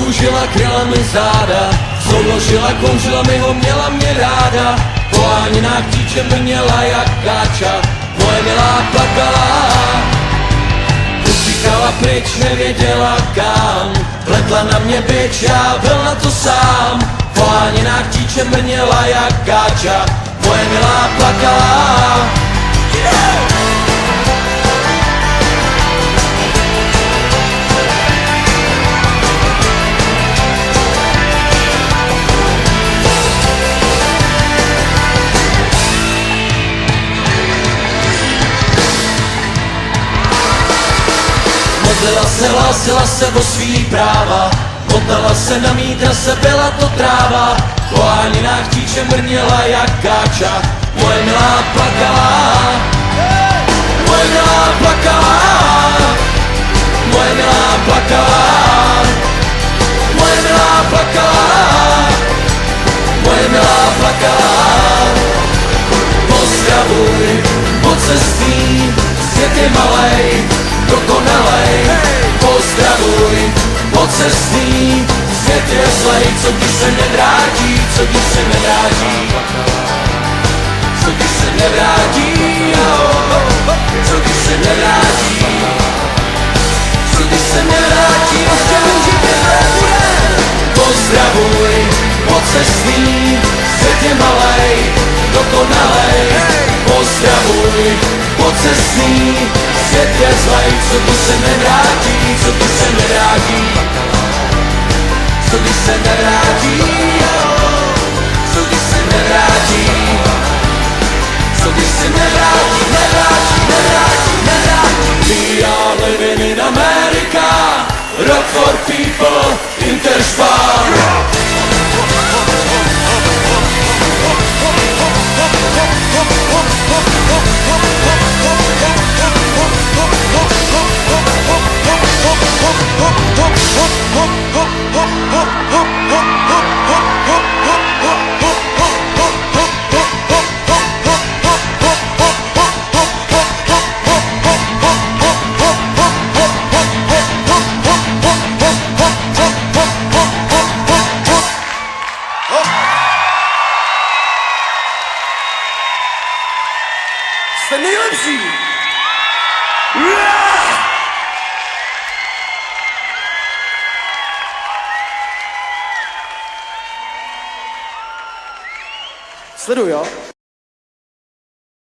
Růžila, kryla mi záda, souložila, kouřila mi ho, měla mě ráda. Po áninách tíčem brněla jak káča, moje milá plakala. Utíkala pryč, nevěděla kam, vletla na mě bič, já byl na to sám. Po áninách tíčem brněla jak káča, moje milá plakala. Modlila se, hlásila se o svý práva, motala se na mý trase, byla to tráva. Po áninách tíčem brněla jak káča, moje milá plakala. Moje milá plakala. Moje milá plakala. Moje milá plakala. Moje milá plakala. Pozdravuj, po cestí, svět je malej, dokonalej. Pozdravuj, pocestný, svět je zlej, co když se nevrátí, co když se nevrátí, co když se nevrátí, co když se nevrátí, co když se nevrátí, pozdravuj, pocestný, svět je malej, dokonalej. Pozdravuj, pocestný, svět je zlej, co když se nevrátí, co když se nevrátí, co když se nevrátí, co když se nevrátí, co když se nevrátí, nevrátí, nevrátí, nevrátí. We are living in America, rock for people, Interspar. Jste nejlepší! Sleduj, jo?